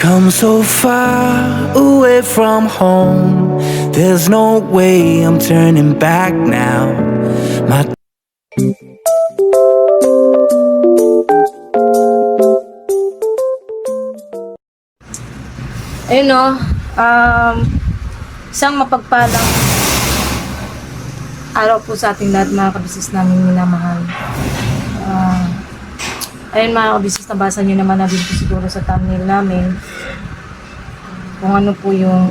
come so far away from home. There's no way I'm turning back now. My Ayun no, isang mapagpalang araw po sa ating lahat mga kabisnes namin minamahal. Ayun mga kabisnes, nabasa nyo naman na din po siguro sa thumbnail namin kung ano po yung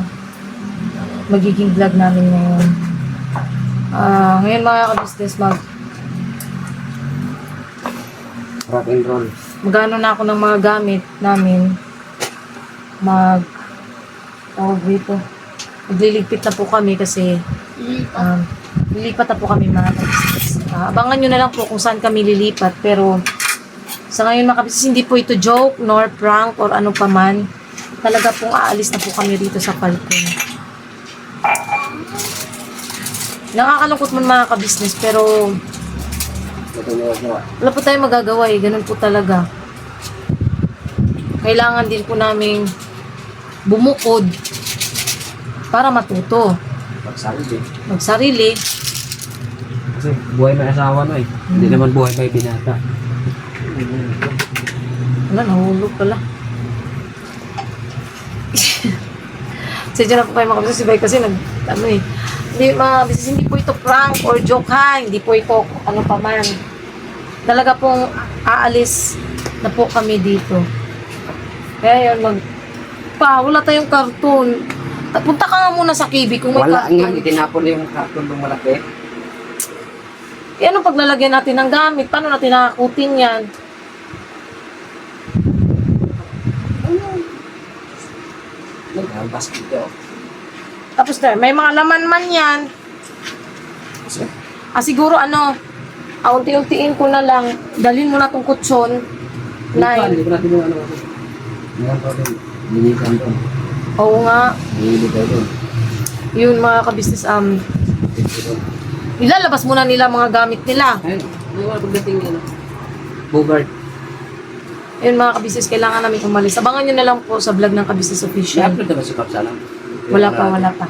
magiging vlog namin ngayon. Ngayon mga kabisnes, Rock and roll. magano na ako ng mga gamit namin. Magliligpit na po kami kasi lilipat na po kami mga kabisnes. Abangan nyo na lang po kung saan kami lilipat, pero sa ngayon mga kabisnes, hindi po ito joke nor prank or ano pa man. Talaga pong aalis na po kami dito sa Falcon. Nakakalungkot man mga kabisnes, pero wala po tayong magagawa eh. Ganun po talaga. Kailangan din po namin bumukod para matuto. Magsarili. Kasi buhay may asawa no eh. Hindi naman buhay may binata. Wala, nahulog pala. Sadya na po kayo mga kabisnes, kasi hindi mga kabisnes, hindi po ito prank or joke ha. Hindi po ito ano pa man. Talaga pong aalis na po kami dito. Kaya yun, wala tayong karton. Punta ka nga muna sa KB kung may Wala karton. nga, itinapon yung karton ng malaki. Eh, anong paglalagyan natin ng gamit? Paano natin nakakutin yan? Basket ito. Tapos na, may mga laman man yan. Siguro unti-untiin ko na lang. Dalhin mo na tong kutsyon. Hindi ko natin yung ano. Meron pa rin. Linisan doon. Oo nga. Linisan doon. Yun mga kabisnes, ilalabas muna nila mga gamit nila. Ayun. May wala pagdating yun. Bogart. Yun mga kabisnes, kailangan namin umalis. Abangan nyo na lang po sa vlog ng Kabisnes Official. I-upload na ba si Kapsalang? Wala pa.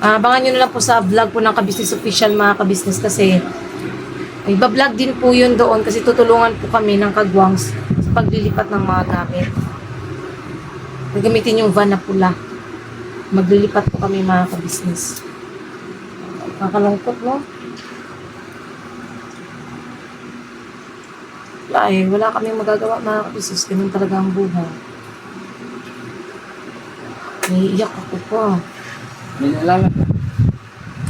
Abangan nyo na lang po sa vlog po ng Kabisnes Official mga kabisnes, kasi iba-vlog din po yun doon kasi tutulungan po kami ng kagwangs sa paglilipat ng mga gamit. Gagamitin yung van na pula. Maglilipat po kami mga kabisnes. Nakalungkot, no? Wala kami magagawa mga kabisnes. Ganun talaga ang buhay. Naiiyak ako po. May naalala ka?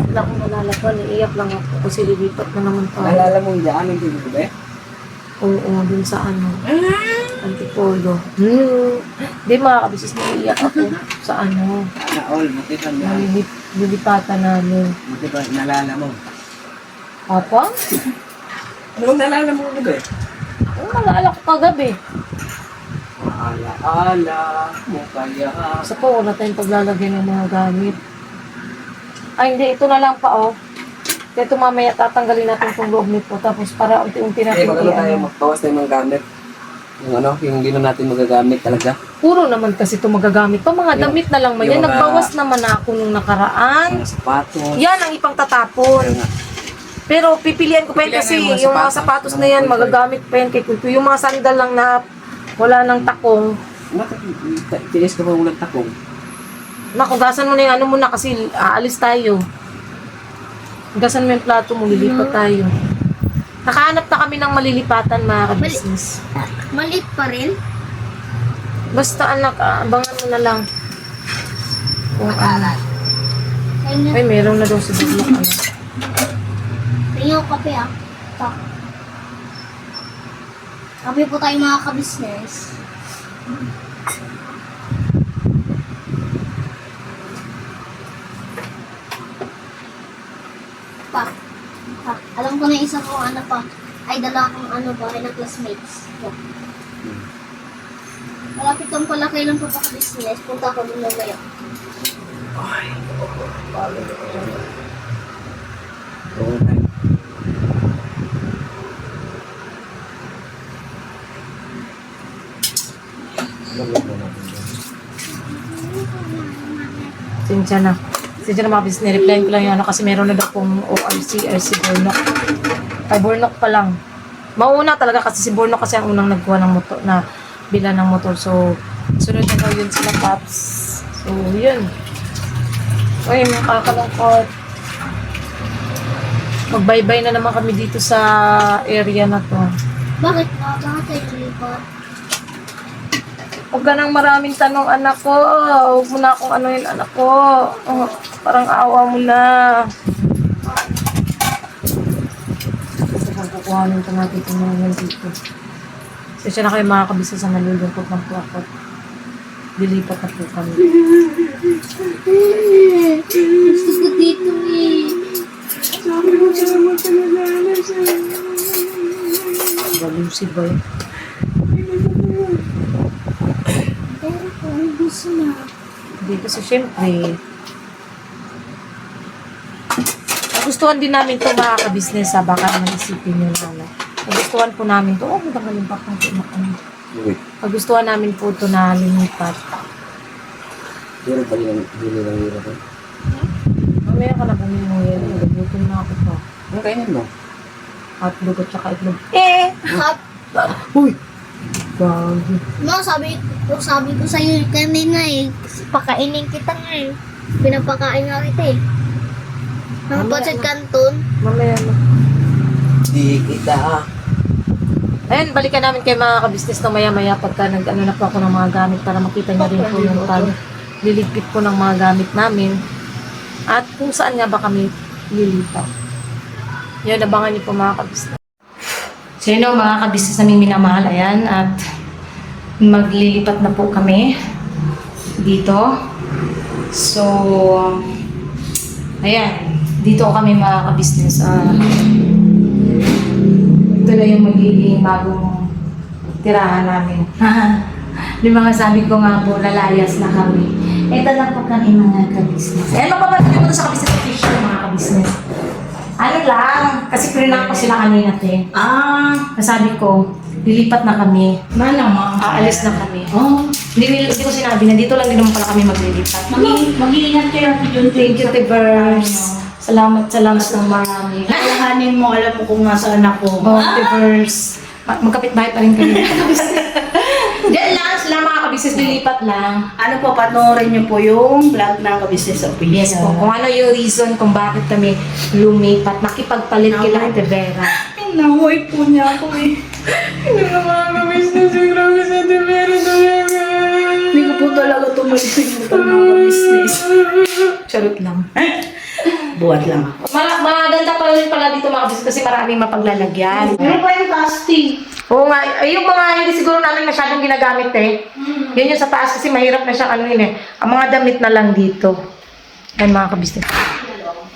Wala akong nalalaban. Naiiyak lang ako kasi lilipat na naman tayo. Naalala mo yung daan ng tubig ba? Oo, dun sa Antipolo. Hindi mga kabisnes, naiiyak ako sa Sana all, buti pa niya. lilipatan namin. Buti pa, naalala mo. Apa? Ano naalala mo ba? Ano nalala ko kagabi? Ala mo kaya. Sa po, wala tayong paglalagay ng mga gamit. Ay, hindi. Ito na lang pa, oh. Kaya ito mamaya tatanggalin natin itong loob nito. Tapos para unti-unti natin Magbawas tayo ng gamit. Yung hindi na natin magagamit talaga. Puro naman kasi ito magagamit. Pa mga damit na lang man yan. yung mga- Nagbawas naman ako nung nakaraan. Mga sapatos. Yan ang ipang tatapon. Kaya nga. Pero pipilian ko pa yan Pipilian kasi mo yung mga yung mga sapatos. sapatos na yan, magagamit pa yan kay Kulto. Yung mga sandal lang na wala ng takong, Tiis ka pa ulang takong. nakugasan mo na yung ano muna kasi aalis tayo. Hugasan mo yung plato mo, lilipat tayo. Nakahanap na kami ng malilipatan mga kabisnes. Malit pa rin? Basta anak, abangan mo na lang. Kung ano. Kaya Ay, meron na daw si Biglock. tingin ko kape ah. Tak. Kape po tayo mga kabisnes. Pa. Alam ko na yung isa kong ano pa. Ay, dala akong ano ba, ng classmates. Malapit kang pala kailan pa pa kabisnes. Punta ako dun mamaya. Lagyan mo natin doon. pasensya na. Pasensya na mga business, nireply ko lang yun kasi meron na daw pong RC Bornok. Ay, Bornok pa lang. Mauna talaga kasi si Bornok kasi ang unang nagkuha ng motor, na bila ng motor. So, sunod na daw yun sila Paps. So, yun. Uy, makakalungkot. Magbaybay na naman kami dito sa area na to. Bakit na? Bakit tayo nilipat? Huwag ka nang maraming tanong, anak ko. Huwag mo na akong ano yun, anak ko. Oh, parang awa mo na. Kasi kung kukuhanin ka natin itong mga dito. So, siya na kayo makakabisa sa nalulungkot ng plakot. Dilipat na po kami. Gusto ko dito eh. Baliw si Boy. Pero kung gusto na. Hindi kasi syempre, nagustuhan din namin ito mga ka-business ha. Baka naman isipin nyo na. Nagustuhan po namin ito. Oh, magandang pa kung tumakan. Nagustuhan namin po ito na linipat. Pero pag yung bili ng hirap eh. Mamaya ka na bumili ng yelo. Nagutom na ako pa. Ano kainin mo? At dugot tsaka itlog. Hap. Uy! Gagi. Ma, sabi ko sa'yo kanina eh. Pakainin kita nga eh. Pinapakain nga kita eh. Ang Pancit Canton. Mamaya na. Di kita. Ayan, balikan namin kay mga ka-business na maya-maya pagka nag-ano na po ako ng mga gamit para makita niya rin po yung liligpit po ng mga gamit namin. At kung saan nga ba kami lilipat. Yan, abangan niyo po mga ka-business. So yun o, mga ka-business namin minamahal. Ayan, at maglilipat na po kami dito. So, ayan, dito kami mga ka-business. Ito na yung magiging bagong tirahan namin. Di ba nga sabi ko nga po, lalayas na kami. Ito na po kami mga ka-business. Eh, mapapatuloy ko to sa ka-business official mga ka-business. Ano lang, kasi prinang ko sila kanina, te. Sabi ko, lilipat na kami. Aalis na kami. Hindi ko sinabi na dito lang din naman pala kami maglilipat. Mag-iingat kayo Ate Jun. Thank you, te Bers. Salamat ng marami. Alalahanin mo, alam mo kung nasaan ako. Oh, te Bers. Magkapit-bahay pa rin kami. Diyan lang, sila mga ka-business, lilipat lang. Ano po, panoorin niyo po yung vlog ng Ka-Business Official. Yes po, kung ano yung reason kung bakit kami lumipat, nakipagpalit kila Ate Vera. Ay, nahuwi po niya ako eh. Hindi na mga ka-business, grabe sa Ate Vera talaga. Hindi ko po talaga tumalimutan ng Ka-Business. Charot lang. Buhat lang. Maganda pa rin pala dito mga ka-business kasi maraming mapaglalagyan. Ano pa yung casting? Oo nga, ay, yung mga hindi siguro namin masyadong ginagamit eh. Yun yung sa taas kasi mahirap na siya ano yun eh. Ang mga damit na lang dito. Yan mga ka-business.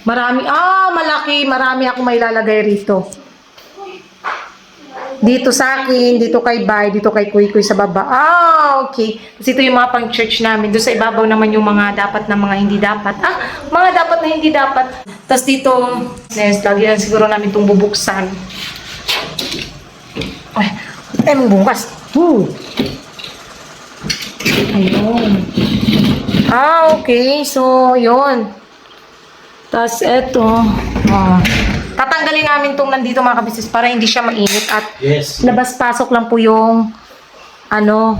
Malaki. Marami ako may lalagay rito. Dito sa akin, dito kay Bay, dito kay Kuy sa baba. Okay. Kasi ito yung mga pang church namin. Doon sa ibabaw naman yung mga dapat na mga hindi dapat. Mga dapat na hindi dapat. Tapos dito, lagi lang siguro namin itong bubuksan. Ay, bukas. Ayun. Okay. So, yun. Tapos, eto. Tatanggalin namin itong nandito mga ka-business para hindi siya mainit at labas-pasok lang po yung no,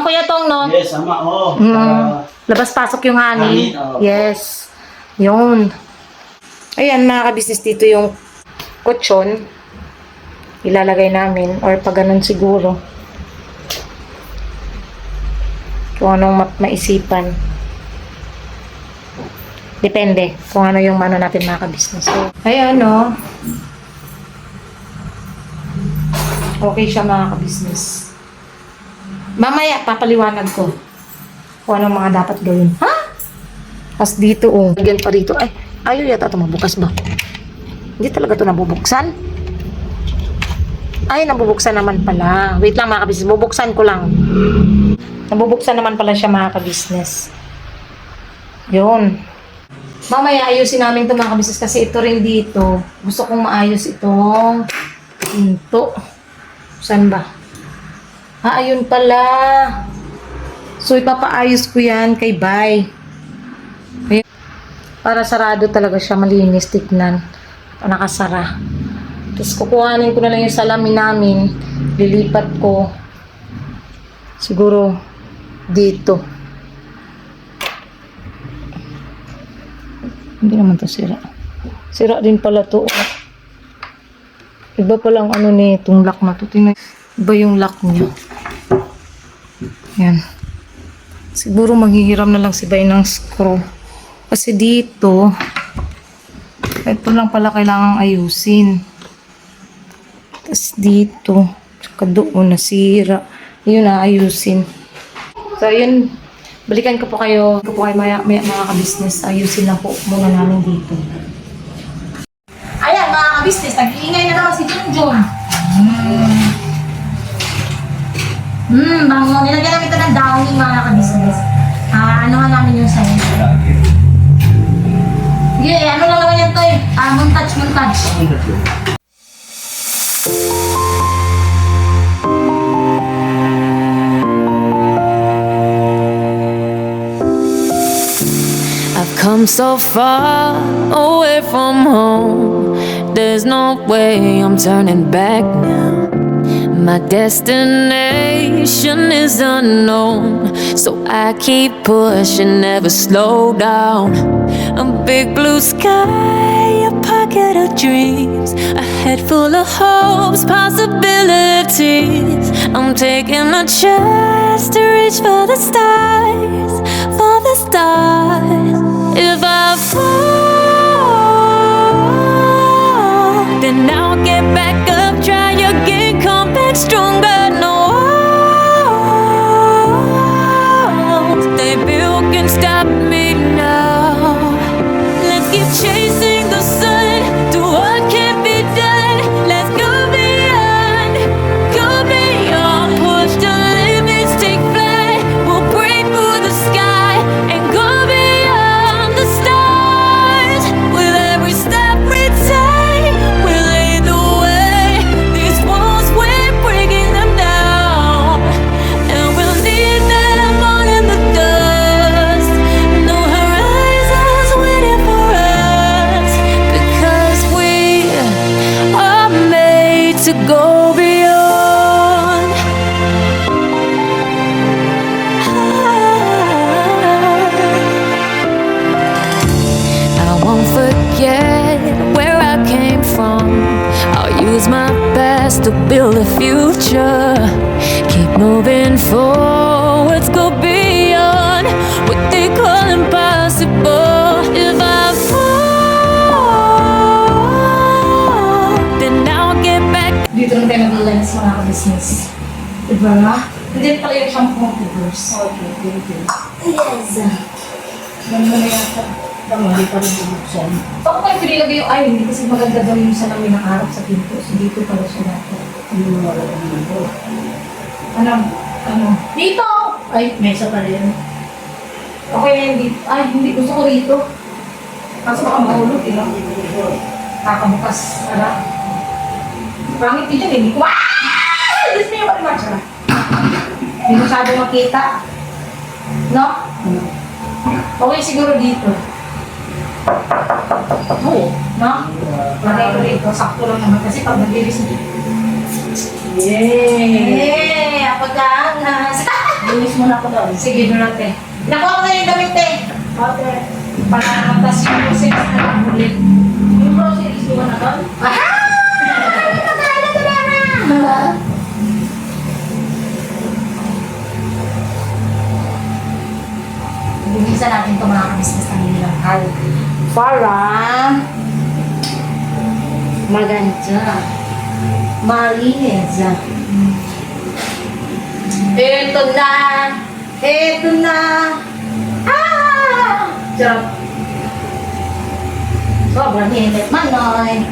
Kuya Tong, no? Yes, ama, Labas-pasok yung hangin. Hangin, oo. Yes. Yun. Ayan, mga ka-business, dito yung kutsyon. Ilalagay namin or pag ganun siguro. Kung anong maisipan. Depende kung ano yung natin mga ka-business. So, ayan, no? Okay siya mga ka-business. Mamaya, papaliwanag ko kung anong mga dapat gawin. Tapos dito, lagyan pa rito. Ay, ayaw yata ito mabukas ba? Hindi talaga ito nabubuksan. Ay, nabubuksan naman pala. Wait lang mga ka-business. Bubuksan ko lang. Nabubuksan naman pala siya mga ka-business. Yun. Mamaya ayusin namin ito mga ka-business kasi ito rin dito. Gusto kong maayos itong pinto. Saan ba? Ayun pala. So, ipapaayos ko yan kay Bay. Ayun. Para sarado talaga siya, malinis tignan. Nakasara. Tapos kukuhanin ko na lang yung salamin namin. Lilipat ko. Siguro dito. Hindi naman to sira. Sira din pala to. Iba palang ano ni itong lock na to. Tingnan. Iba yung lock niya. Yan. Siguro maghihiram na lang si Bay ng screw. Kasi dito, ito lang pala kailangang ayusin. Tapos dito, tsaka doon nasira. Yun na ayusin. So yun, balikan ko po kayo. Maya mga ka-business. Ayusin lang po muna namin dito. Ayan mga ka-business, nag-iingay na naman si Junjun. Bango. Nilagyan namin ito ng downing mga ka-business. Ano nga namin yung sa'yo? Yeah, ano lang naman yan to eh. Montage. I've come so far away from home. There's no way I'm turning back now. My destination is unknown, so I keep pushing, never slow down. A big blue sky, a pocket of dreams, a head full of hopes, possibilities. I'm taking a chance to reach for the stars, for the stars. If I fall, then I'll get back up, try again, come back stronger. No walls they built can stop me now. Let's keep chasing the sun to what can't be done. Let's go beyond, push the limits, take flight. We'll break through the sky and go beyond the stars. With every step we take, we'll lead the way. These walls, we're breaking them down, and we'll leave them all in the dust. No horizons waiting for us, because we are made to go beyond. I won't forget where I came from. I'll use my best to build a future. Keep moving forwards, go beyond what they call impossible. If I fall, then I'll get back. Dito lang tayo mag-lens mga ka-business. Diba? Hindi pala yung shampoo mo first. Okay, thank you. Yes. Ganun na yata. Tama, hindi pa rin bubuksan. Baka kayo pinilagay yung hindi kasi maganda daw yung salamin ng harap sa pinto. So dito pala siya natin. Hindi mo wala kang dito. Ano? Dito! Ay, mesa pa rin. Okay na yun dito. Ay, hindi. Gusto ko dito. Kaso baka mahulog, eh. No? Kakabukas. Pangit din yun, eh. Wow! Diyos mo yung paliman siya. Hindi masyado makita. No? Okay, siguro dito. Oo. No? Lagay ko dito. Sakto lang naman. Kasi pag nag-release dito. Yay! Apaganas! Linis mo na ako doon. Sige, durate. Nakuha ko na yung damit, eh. Okay. Para matas yung process na nabulit. Yung groceries, di ba na doon? Aha! Nakain na talaga! Bumisa natin itong mga business na nilangkal. Para maganda. Malinis. Ito na! Ito na! Ah! Sarap. Sobrang init, manoy.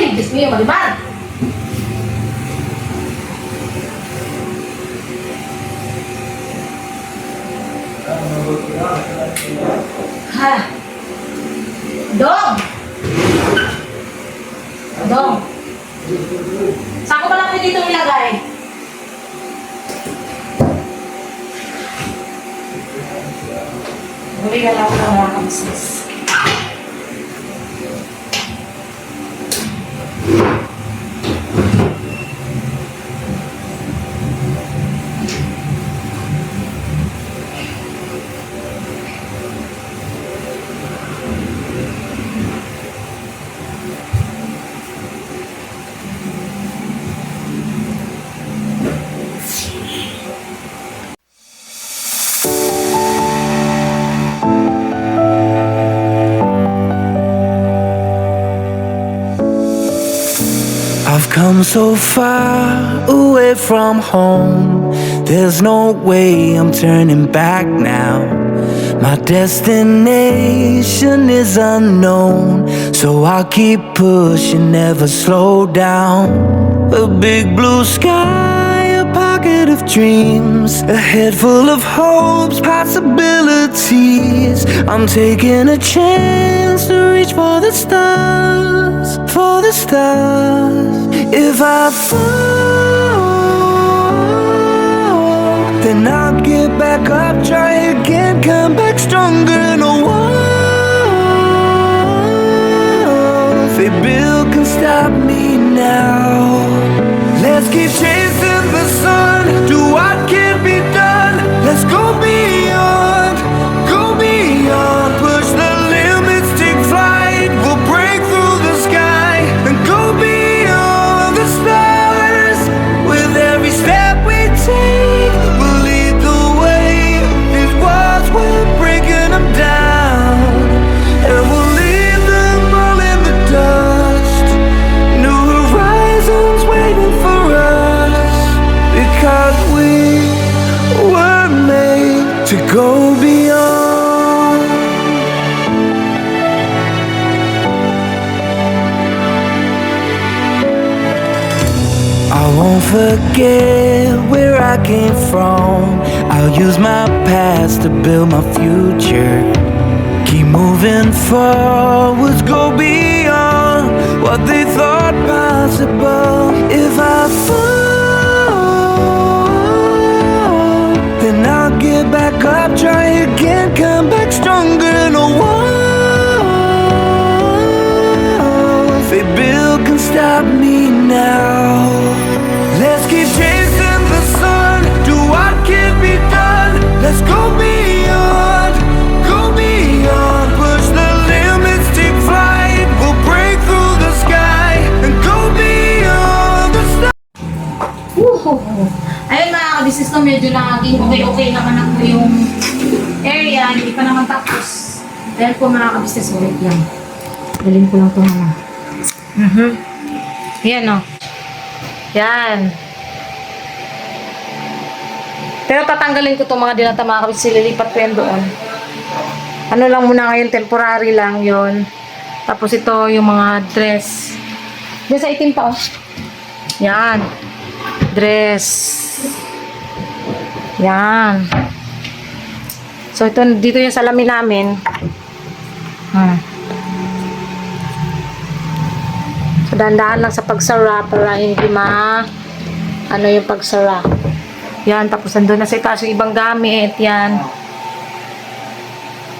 Diyos mo yung maliman. Ha? Dog! Saan ko ba lang dito ilagay? Huli ka lang ng mga kabisnes. I've come so far away from home. There's no way I'm turning back now. My destination is unknown, so I'll keep pushing, never slow down. A big blue sky, a pocket of dreams, a head full of hopes, possibilities. I'm taking a chance to reach for the stars, for the stars. If I fall, then I'll get back up, try again, come back stronger. No walls they build can stop me now. Let's keep chasing the sun, do what can be done. Let's go beyond, push the limits, take flight. We'll break through the sky and go beyond the stars. With every step we take, we'll lead the way. These walls, we're breaking them down, and we'll leave them all in the dust. New horizons waiting for us, because we were made to go beyond. I won't forget where I came from. I'll use my past to build my future. Keep moving forwards, go beyond what they thought possible. If I fall, then I'll get back up, try again, come back stronger. No walls they build can stop me now. Let's keep chasing the sun, do what can be done. Let's go beyond, push the limits, take flight. We'll break through the sky and go beyond the stars. Ayun mga kabisnes ko, medyo naging okay naman ako yung area. Hindi pa naman tapos. Dahil po mga kabisnes, ulit lang. Dalhin ko lang ito mga. Yan o. Yan. Pero tatanggalin ko itong mga dilata mga kabisnes. Lilipat ko yan doon. Ano lang muna ngayon, temporary lang yon. Tapos ito yung mga dress. Diyan sa itim pa oh. Yan. Dress. Yan. So ito, dito yung salamin namin. So dahan-dahan lang sa pagsara para hindi ano yung pagsara. Yan, tapos nandun na sa itaas yung ibang gamit. Yan.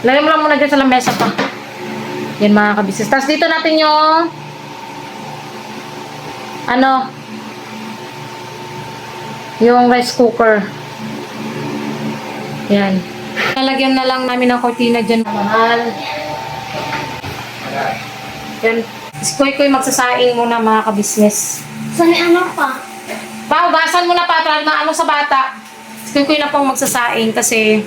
Lagyan mo lang muna dyan sa lamesa pa. Yan mga kabisnes. Tapos dito natin yung yung rice cooker. Yan. Lalagyan na lang namin ng kortina dyan. Mahal. Yan. Si Koy magsasaing muna mga kabisnes. Saan ano pa? Paugasan mo na pa. Na ano sa bata. Si Koy na pong magsasaing kasi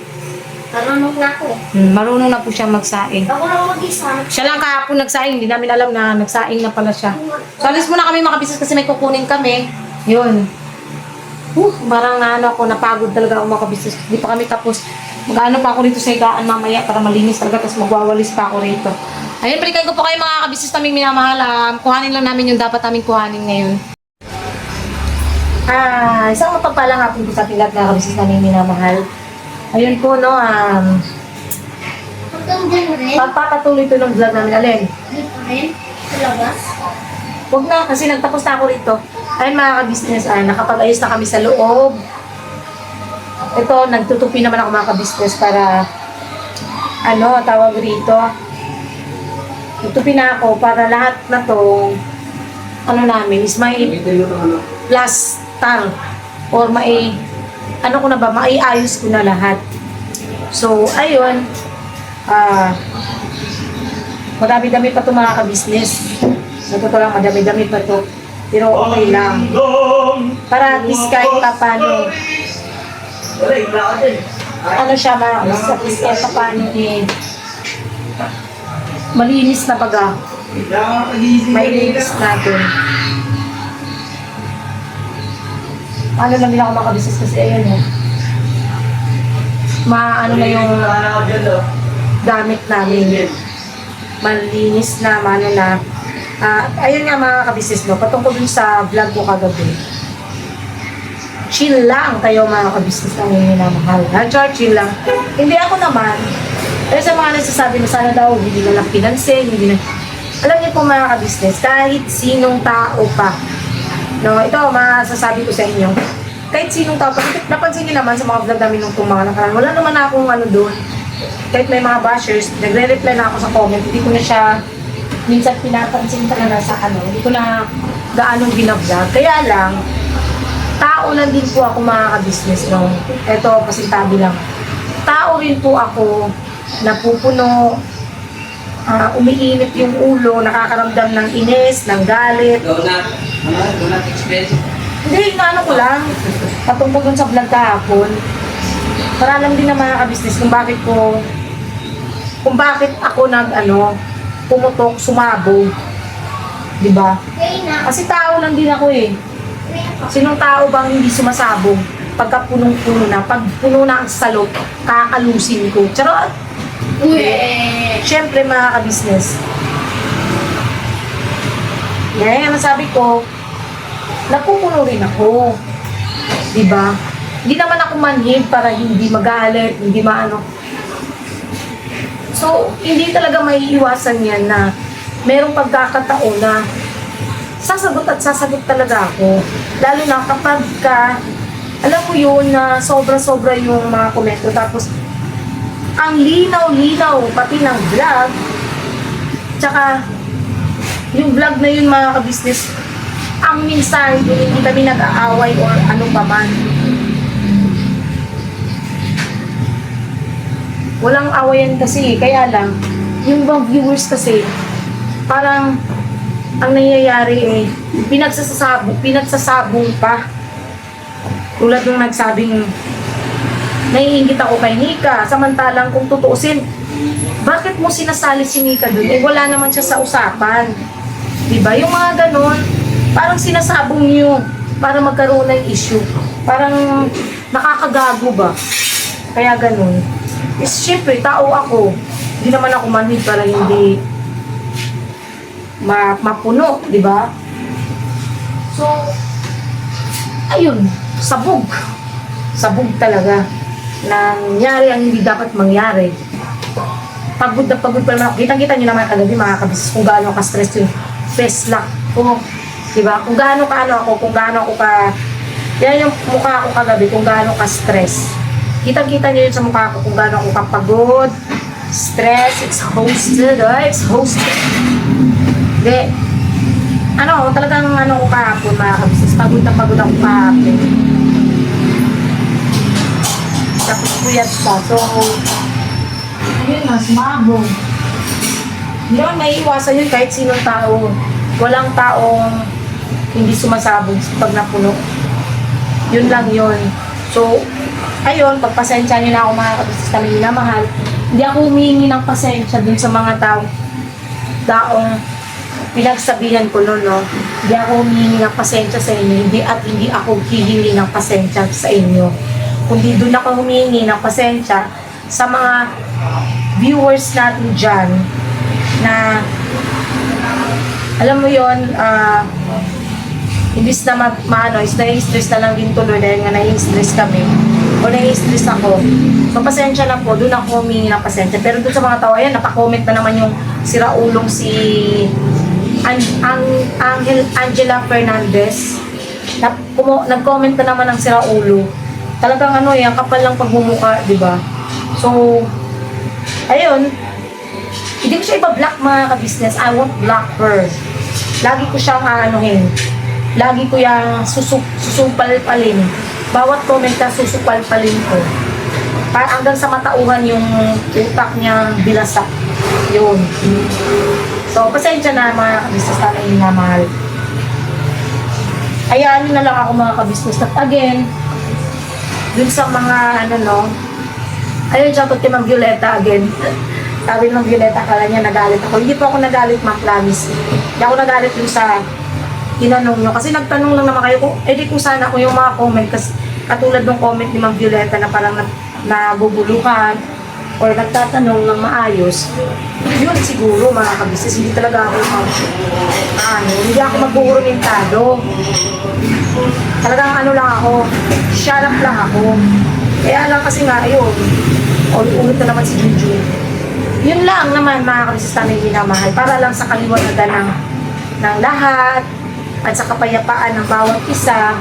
Marunong na ako. Marunong na po siya magsaing. Ako lang mag-isa. Siya lang kahapon nagsaing. Hindi namin alam na nagsaing na pala siya. So alis muna kami mga kabisnes kasi may kukunin kami. Yun. Parang napagod talaga ako mga kabisnes. Hindi pa kami tapos. Mag-ano pa ako dito sa higaan mamaya para malinis talaga. Tapos magwawalis pa ako rito. Ayun, balikan ko po kayo mga kabisnes naming minamahal. Kuhanin lang namin yung dapat namin kuhanin ngayon. Isang mapagpalang hapon po sa ating lahat na kabisnes naming minamahal. Ayun po, Hanggang dyan rin? pagpapatuloy ito ng vlog namin. Alin? Dito rin? Sa labas? Huwag na, kasi nagtapos na ako rito. Ayun mga ka-business, nakapag-ayos na kami sa loob. Ito, nagtutupi naman ako mga ka-business para, tawag rito. Tutupi na ako para lahat na to, namin, is may plaster or may, maiayos ko na lahat. So, ayun, madami-dami pa ito mga ka-business. Sa totoo lang, madami-dami pa ito. Pero okay lang. Para at least kahit pa paano, siya mga ka-business, at least kahit pa paano malinis na baga. Mailinis natin. Ano lang din ako mga ka-business kasi ayun na yung gamit namin. Malinis na, na. Ayun nga mga ka-business patungkol dun sa vlog ko kagabi. Chill lang kayo mga ka-business na minamahal. Chill lang. Hindi ako naman. Pero sa mga nagsasabi na sana daw, hindi na lang pinansin, Alam niyo po mga ka-business, kahit sinong tao pa. Ito, masasabi ko sa inyo. Kahit sinong tao pa, napansin niyo naman sa mga vlog namin nung mga nakaraan, wala naman akong doon. Kahit may mga bashers, nagre-reply na ako sa comment, hindi ko na siya minsan pinapansin talaga sa hindi ko na gaano binablog. Kaya lang, tao lang din po ako mga ka-business. Ito, pasintabi lang. Tao rin po ako, napupuno, umiinit yung ulo, nakakaramdam ng inis, ng galit. Donut expensive. Hindi, ko lang. Patungkol dun sa vlog kahapon. Para lang din na mga ka-business kung bakit ako pumutok, sumabog. Diba? Kasi tao lang din ako Sinong tao bang hindi sumasabog? Pagka punong-puno na, pag puno na ang salot, kakalusin ko. Charot! Siyempre mga ka-business. Ngayon, sabi ko, napupuno rin ako. Diba? Hindi naman ako manhid para hindi mag-alert, hindi So, hindi talaga maiiwasan yan na merong pagkakataon na sasagot talaga ako. Lalo na kapag alam mo yun na sobra-sobra yung mga komento. Tapos, ang linaw-linaw pati ng vlog. Tsaka, yung vlog na yun mga ka-business, ang minsan, hindi kami nag-aaway or ano pa man. Walang awayan kasi, kaya lang, yung mga viewers kasi, parang, ang nangyayari pinagsasabong pa. Tulad nung nagsabing, naiingit ako kay Nika, samantalang kung tutuusin, bakit mo sinasali si Nika dun? Wala naman siya sa usapan. Diba? Yung mga ganon, parang sinasabong niyo para magkaroon ng issue. Parang nakakagago ba? Kaya ganon. Siyempre, tao ako. Hindi naman ako manhid para hindi mapuno, di ba? So, ayun, sabog. Sabog talaga. Nangyari ang hindi dapat mangyari. Pagod na pagod pa naman ako. Kitang-kita nyo naman kagabi mga kabis kung gaano ka-stress yung face lock ko. Di ba? Kung gaano ka kung gaano ako ka... Yan yung mukha ko kagabi, kung gaano ka-stress. Kitang-kita nyo yun sa mukha ko kung gaano ako kapagod, stress, exhausted, exhausted. Hindi. Talagang ko kahapon mga kabisnes. Pagod na pagod ako kahapon. Tapos puyat pa. So, ayun na, sumabog. Hindi naman may iwasan yun kahit sinong tao. Walang taong hindi sumasabog pag napuno. Yun lang yun. So, ayun, pagpasensya nyo na ako mga kabisnes kami minamahal. Hindi ako humihingi ng pasensya dun sa mga taong pinagsabihan ko noon, no? Hindi ako humihingi ng pasensya sa inyo, hindi ako hihingi ng pasensya sa inyo. Kundi doon ako humihingi ng pasensya sa mga viewers natin dyan na alam mo yon imbis na is nai-stress na lang din tuloy dahil nga nai-stress kami o nai-stress ako. So, pasensya na po, doon ako humingi ng pasensya. Pero doon sa mga tao, ayan, napakomment na naman yung siraulong si Angela Fernandez. Nag-comment na naman ng siraulo. Talagang ano ang kapal lang pagmumuka, di ba? So, ayun. Hindi ko siya ipa-block mga ka-business. I won't block her. Lagi ko siyang aanuhin. Lagi ko yung susupal-palin. Bawat comment na susupal-palin ko. Para hanggang sa matauhan yung utak niya bilasak. Yun. So, pasensya na mga ka-business na minamahal. Hayaan nyo na lang ako mga ka-business. At again, dun sa mga ayun, shoutout kay Ma'am Violeta again. Sabi ng Violeta, akala niya nagalit ako. Hindi po ako nagalit, Ma'am, promise. Hindi ako nagalit dun sa tinanong nyo. Kasi nagtanong lang naman kayo kung, kung sana kung yung mga comment, kasi katulad ng comment ni Ma'am Violeta na parang naguguluhan or nagtatanong ng maayos, yun siguro mga kabisnes, hindi talaga ako hindi ako mag-uurmentado. Talagang lang ako, shut up lang ako. Kaya lang kasi nga, ayun, ulit na naman si Juju. Yun lang naman mga kabisnes namin minamahal, para lang sa kaliwanagan ng lahat at sa kapayapaan ng bawat isa.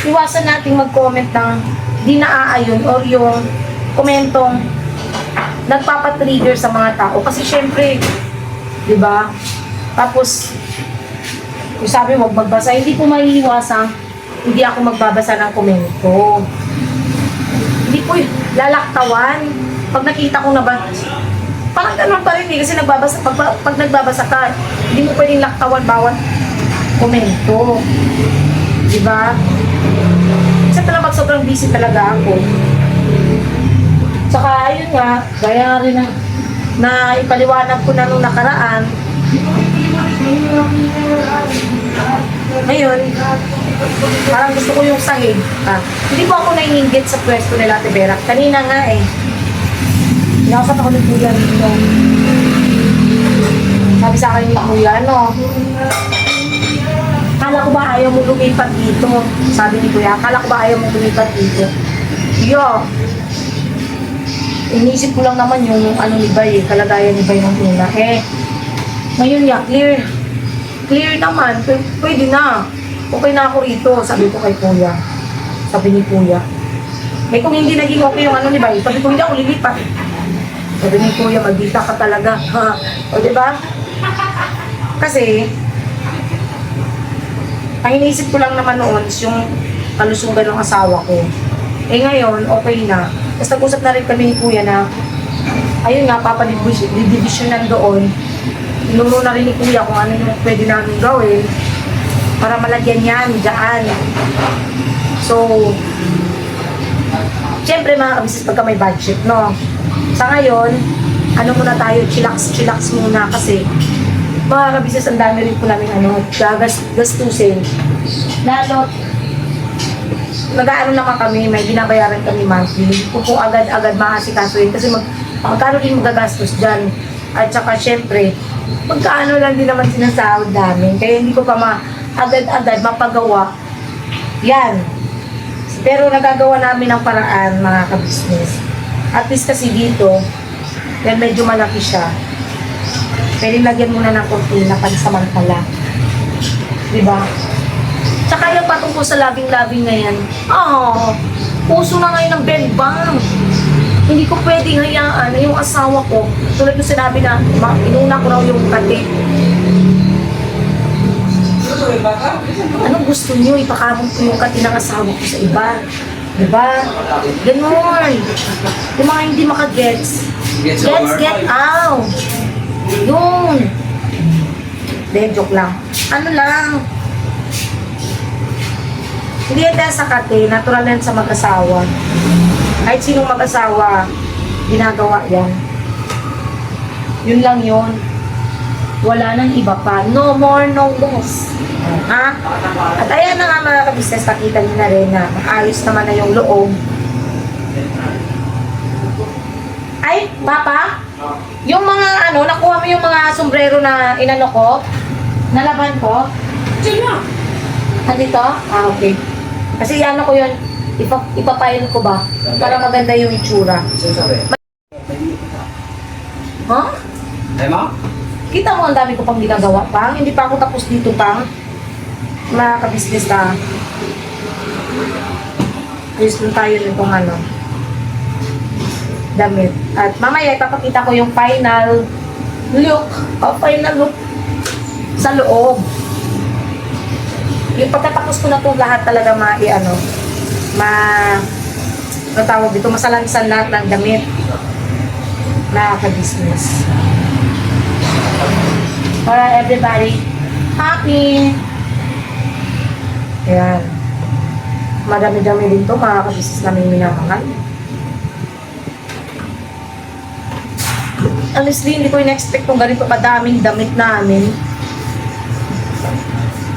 Iwasan nating mag-comment ng di naaayon or yung komentong nagpapatrigger sa mga tao. Kasi syempre, di ba? Tapos, kung sabi mo magbasa, hindi ko maiiwasan, hindi ako magbabasa ng komento. Hindi ko lalaktawan. Pag nakita ko na ba, parang ganun pa rin kasi nagbabasa, pag nagbabasa ka, hindi mo pwedeng laktawan bawat komento. Di ba? Kasi talagang sobrang busy talaga ako. Saka ayun nga, gaya rin na ipaliwanag ko na nung nakaraan. Ngayon, parang gusto ko yung sahig. Hindi po ako naiinggit sa pwesto nila Ate Vera. Kanina nga Nakasap ako ng kuya dito. Sabi sa akin yung kuya, kala ko ba ayaw mo lumipat dito? Sabi ni kuya, kala ko ba ayaw mo lumipat dito? Inisip ko lang naman yung ni Bay, kalagayan ni Bay ng una. Ngayon clear naman, pwede na. Okay na ako rito, sabi ko kay kuya. Sabi ni kuya. Kung hindi naging okay yung ni Bay, sabi ko hindi ako lilipat. Sabi ni kuya, magdita ka talaga. O diba? Kasi, ang iniisip ko lang naman noon is yung kalusugan ng asawa ko. Ngayon, okay na. Tapos nag-usap na rin kami ni kuya na, ayun nga, papadivisionan doon. Tinuro na rin ni kuya kung ano yung pwede namin gawin para malagyan yan dyan. So, syempre mga kabisnes pagka may budget, Sa ngayon, muna tayo, chillax muna kasi mga kabisnes, ang dami rin po namin gastusin. Lalo, naman kami, may binabayaran kami monthly. Hindi ko po agad-agad makasikaso kasi magkano din magagastos dyan. At saka syempre, magkano lang din naman sinasahod namin. Kaya hindi ko pa agad-agad mapagawa. Yan. Pero nagagawa namin ang paraan, mga kabisnes. At least kasi dito, yan medyo malaki siya. Pwede lagyan muna ng konti na pansamantala. Diba? Tsaka yung patungkol sa loving-loving na yan. Puso na ngayon ng bed bang. Hindi ko pwedeng hayaan na yung asawa ko, tulad yung sinabi na, inuna ko raw yung kati. Anong gusto niyo? Ipakamong ko yung kati ng asawa ko sa iba. Diba? Ganun. Yung mga hindi makagets. Get out. Yun. Joke lang. Lang. Hindi yan dahil sa kati, natural yan sa mag-asawa. Kahit sinong mag-asawa, ginagawa yan. Yun lang yun. Wala nang iba pa. No more, no less. At ayan na nga mga kabisnes, nakita niyo na rin na maayos naman na yung loob. Ay, Papa? Yung mga nakuha mo yung mga sombrero na inano ko? Nalaban ko? Sino? Andito? Okay. Kasi ko yun, ipapile ko ba? Para maganda yung itsura. Huh? Ay mo? Kita mo, ang dami ko pang ginagawa pang. Hindi pa ako tapos dito pang. Mga ka-business na. Ayos lang tayo nitong ano. Damit. At mamaya ipapakita ko yung final look. Final look sa loob. Yung pagkatapos ko na ito lahat talaga tawag dito, masalansan lahat ng damit na ka-business. Para everybody happy. Ayan. Madami-dami din to mga ka-business namin minamahal. Honestly, hindi ko in-expect kung ganito kadaming damit namin.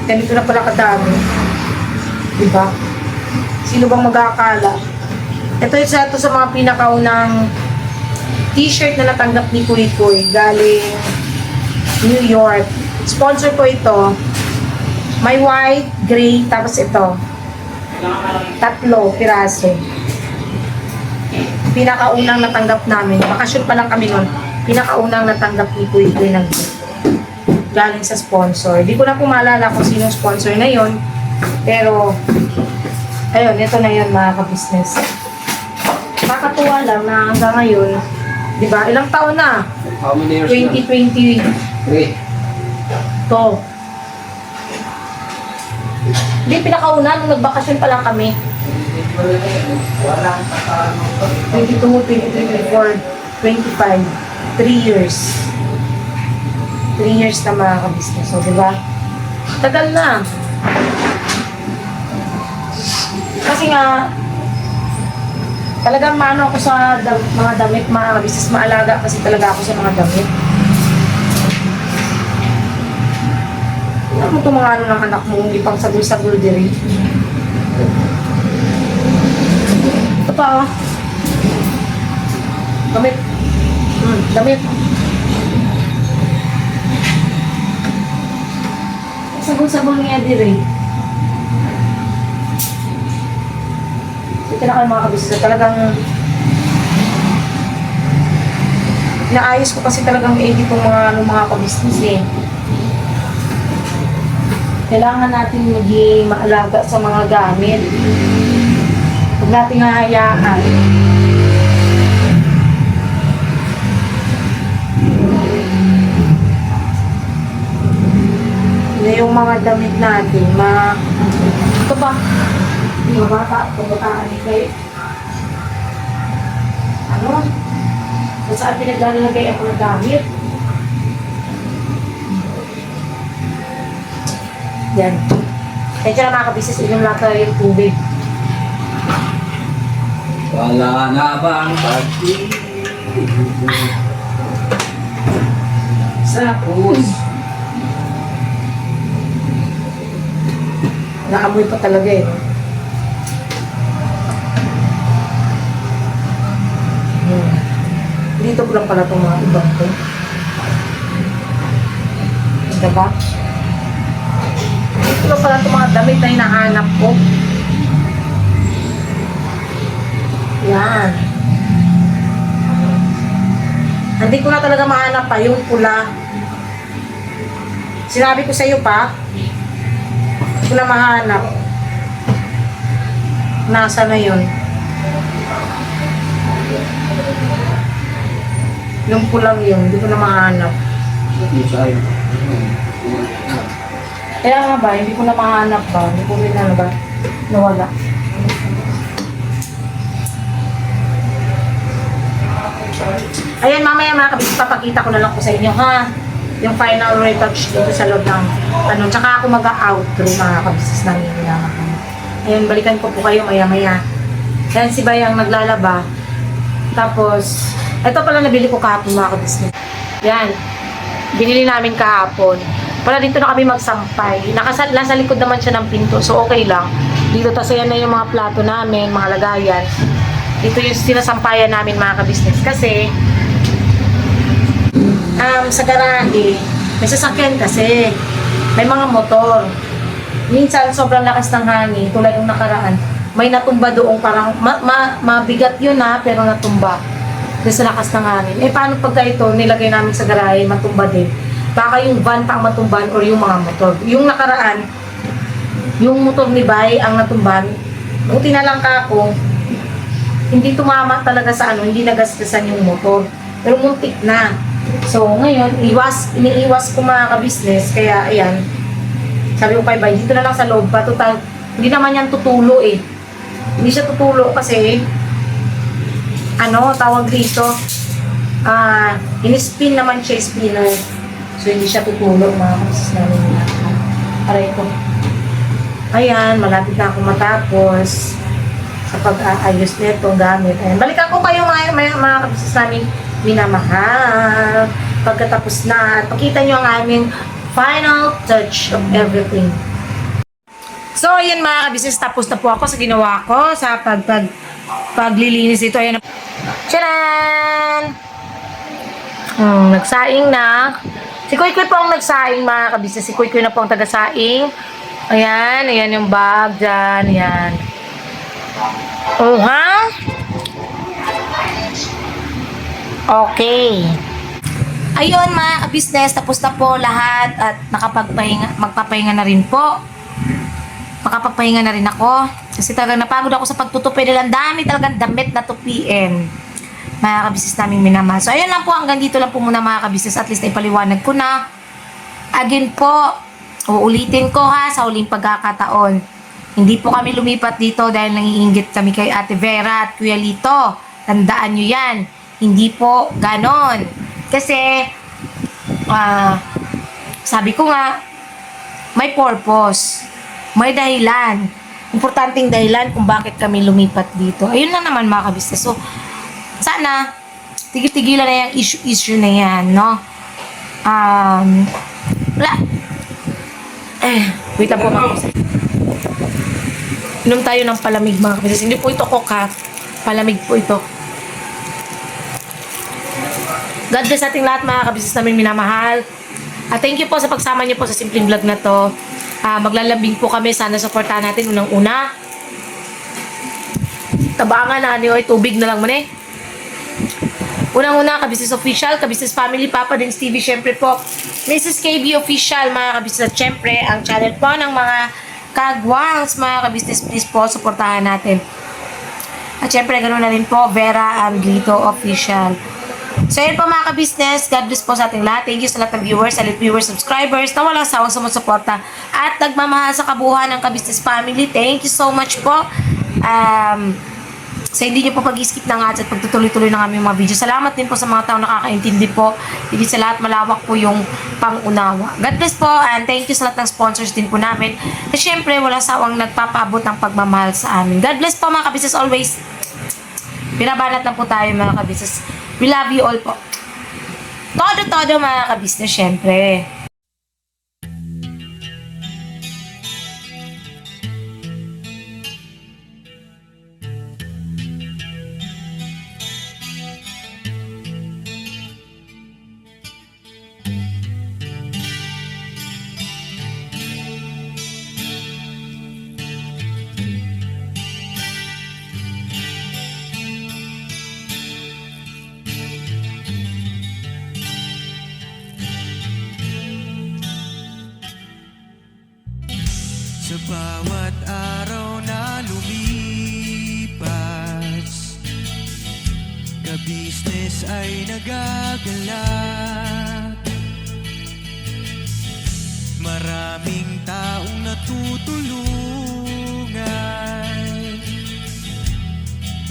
Ganito na pala kadami. Diba? Sino bang mag-aakala? Ito isa to sa mga pinakaunang t-shirt na natanggap ni Kuy Kuy galing New York. Sponsor ko ito. May white, gray, tapos ito. 3 piraso. Pinakaunang natanggap namin. Bakasyon pa lang kami nun. Pinakaunang natanggap ni Kuy Kuy ng galing sa sponsor. Di ko na po maalala kung sino sponsor na yon. Pero, ayun, ito na yun mga ka-business. Nakakatuwa lang na hanggang ngayon, di ba? Ilang taon na? How many years 2020 na? 3. to. Hindi, pinakauna, nung nagbakasyon pa lang kami. 22, 23, 24, 25. 3 years. 3 years na mga ka-business. So, di ba? Tagal na. Kasi nga, talagang mano ako sa mga damit, mga ka-business. Maalaga kasi talaga ako sa mga damit. Ano mo itong mga ano ng anak mo, hindi pang sagul-sagul diri. Ito pa, oh. Damit. Damit. Sagul-sagul niya diri. Ito na kayo mga kabisnes. Talagang naayos ko kasi talagang i-edit itong mga kabisnes eh. Kailangan natin maging maalaga sa mga gamit. Huwag natin hahayaan. Yung mga damit natin, ito ba? Yung bata, pagbataan kayo. Ano? Kung saan pinaglalagay ako ng gamit? Yan. Kaya dyan mga kabisnes, inom lang tayo yung tubig. Wala na bang pag-ibig sa puso? Naamoy pa talaga eh. Dito ko lang pala itong mga ibang ko. Diba? Dito lang pala itong mga damit na hinahanap ko. Yan. Hindi ko na talaga mahanap pa yung pula. Sinabi ko sa iyo pa, hindi ko na mahanap. Nasa na yun? Yung pulang yun, hindi ko na mahanap. Kaya nga ba, hindi ko na mahanap ba? Hindi ko rin na ba? Nawala. Ayan, mamaya mga kabisnes, papakita ko na lang po sa inyo, ha? Yung final retouch dito sa loob ng ano, tsaka ako mag-outro mga kabisnes namin. Ayan, balikan ko po kayo maya-maya. Ayan, si Bayang naglalaba. Tapos, ito pala nabili ko kahapon mga kabisnes. Yan, binili namin kahapon. Pala dito na kami magsampay. Nasa likod naman siya ng pinto, so okay lang. Dito, tas ayan na yung mga plato namin, mga lagayan. Ito yung sinasampayan namin mga kabisnes. Kasi, sa garahe, may sasakyan kasi. May mga motor. Minsan, sobrang lakas ng hangin, tulad ng nakaraan. May natumba doon, parang mabigat yun ha, pero natumba. Doon sa lakas ng hangin. Eh, paano pagka ito, nilagay namin sa garahe, matumba din. baka yung van pa ang matumban or yung mga motor. Yung nakaraan, yung motor ni Bay ang natumban, buti na lang kako, hindi tumama talaga sa ano, hindi nagasgasan yung motor. Pero muntik na. So, ngayon, iniiwas ko mga ka-business, kaya ayan, sabi ko kay Bay, dito na lang sa loob pa, total, hindi naman yan tutulo eh. Hindi siya tutulo kasi, ano, tawag dito, in-spin naman siya, spinner. So, hindi siya tutulo, mga ka-business namin. Aray ko. Ayan, malapit na ako matapos sa pag-aayos nito gamit. Ayan, balikan ko kayo mga ka-business namin minamahal. Pagkatapos na, pakita nyo ang aming final touch of everything. So, ayan mga ka-business, tapos na po ako sa ginawa ko sa paglilinis ito. Ayan. Tcharan! Nagsaing na. Si Kuy Kuy po ang nagsaing mga ka-business. Si Kuy Kuy na po ang taga-saing. Ayan, ayan yung bag dyan. Ayan. Oh, ha? Okay. Ayun mga ka-business, tapos na po lahat at magpapahinga na rin po. Makapagpahinga na rin ako. Kasi talagang napagod ako sa pagtutupi nila. Ang dami talagang damit na tupiin. Mga ka-business namin minamahal. So ayun lang po, hanggang dito lang po muna mga ka-business. At least ay paliwanag ko na. Again po, uulitin ko ha sa huling pagkakataon. Hindi po kami lumipat dito dahil nangiinggit kami kay Ate Vera at Kuya Lito. Tandaan nyo yan. Hindi po ganon. Kasi, sabi ko nga, may purpose. May dahilan. Importanteng dahilan kung bakit kami lumipat dito. Ayun lang naman mga ka-business. So, sana, tigil-tigilan na yung issue na yan, no? Wala. Wait lang po mga ka-business. Inom tayo ng palamig mga ka-business. Hindi po ito coke, palamig po ito. God bless ating lahat mga ka-business namin minamahal. Thank you po sa pagsama niyo po sa simpleng vlog na to. Maglalambing po kami. Sana supportahan natin unang-una. Tabangan na niyo ay tubig na lang man eh. Unang-una, ka-business official, ka-business family, Papa Dings TV, syempre po, Mrs. KB official, mga ka-business, at syempre, ang channel po ng mga kagwangs, mga ka-business, please po, supportahan natin. At syempre, ganoon na rin po, Vera Anglito official. So, yun po mga ka-business. God bless po sa ating lahat. Thank you sa lahat ng viewers, elite viewers, subscribers na walang sawang sumusuporta at nagmamahal sa kabuuan ng ka-business family. Thank you so much po. Sa hindi nyo po pag-skip ng ads at pagtutuloy-tuloy ng aming mga video. Salamat din po sa mga tao nakakaintindi po. Hindi sa lahat malawak po yung pangunawa. God bless po and thank you sa lahat ng sponsors din po namin. At syempre, walang sawang nagpapaabot ng pagmamahal sa amin. God bless po mga ka-business always. Binabanat lang po tayo mga ka-business. We love you all po. Todo-todo mga ka-business, syempre. Sa bawat araw na lumipas, ka-business ay nagagalak. Maraming taong natutulungan,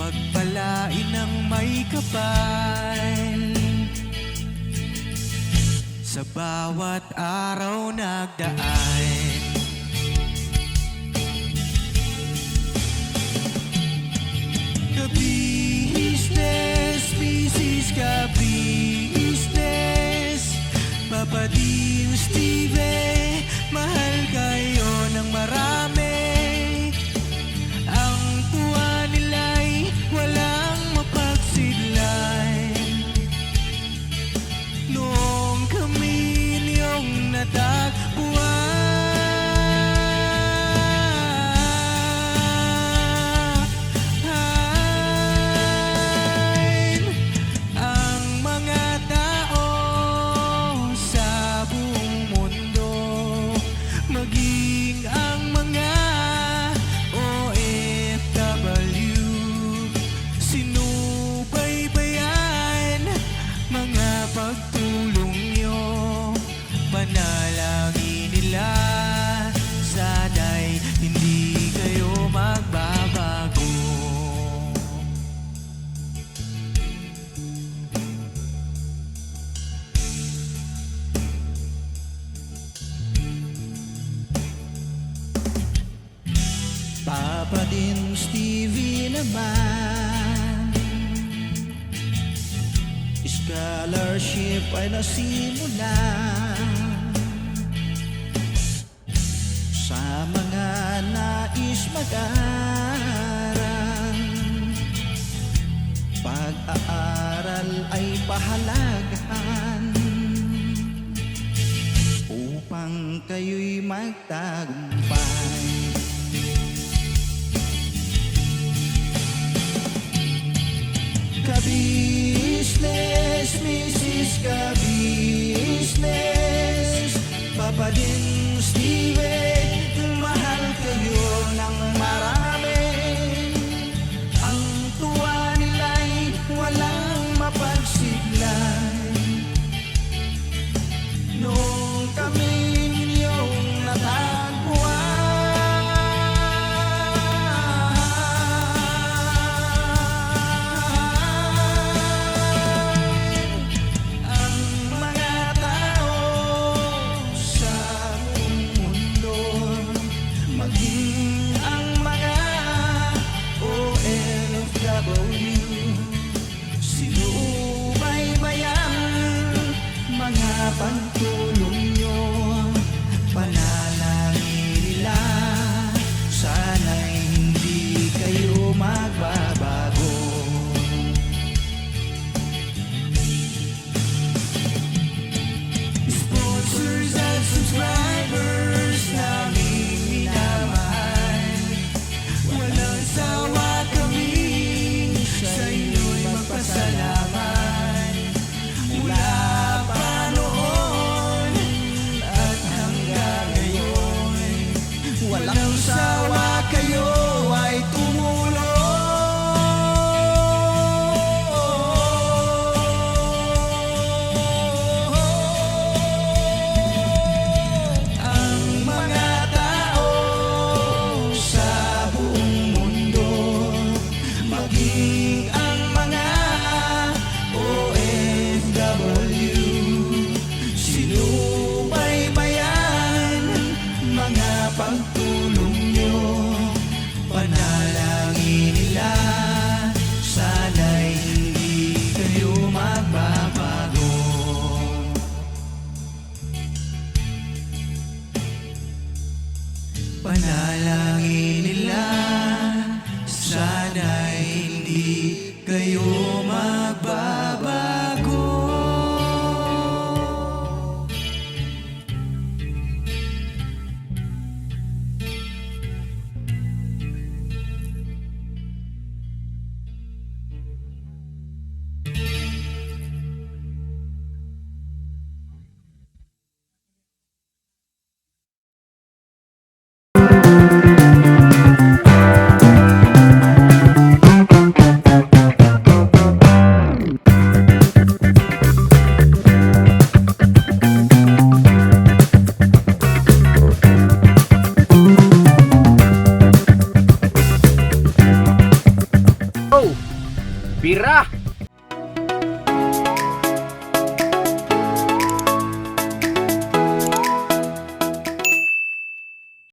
pagpalain ng may kapal. Sa bawat araw nagdaan, ka-business, business ka-business, Papa Dings TV, mahal kayo ng marami. Ang tuwa nila'y walang mapagsidlan. Noong kami niyong natagpuan, ang mga tao sa buhay TV naman, scholarship ay nasimula sa mga nais mag-aral. Pag-aaral ay pahalagahan upang kayo'y magtagumpay. Ka-business, Mrs. Ka-business, Papa din Steven, mahal kayo ng marami. Ang tuwa nila'y walang mapagsiglay. Nung kami ninyong natagpuan, ang mga tao sa buong mundo, maging ang mga OFW, sinubaybayan mga pagtulong nyo. Panalangin nila, sana'y hindi kayo magbabago. Sponsors at subscribers namin minamahal, walang sawa kami sa inyo'y magpasalamat. Mula pa noon at hanggang ngayon, walang sawa kayo ay tumulong. Ang mga tao sa buong mundo, maging ang mga OFW, sinubaybayan mga pagtulong nyo. Panalangin nila, sana'y hindi kayo magbabago. Panalangin nila, sana'y hindi kayo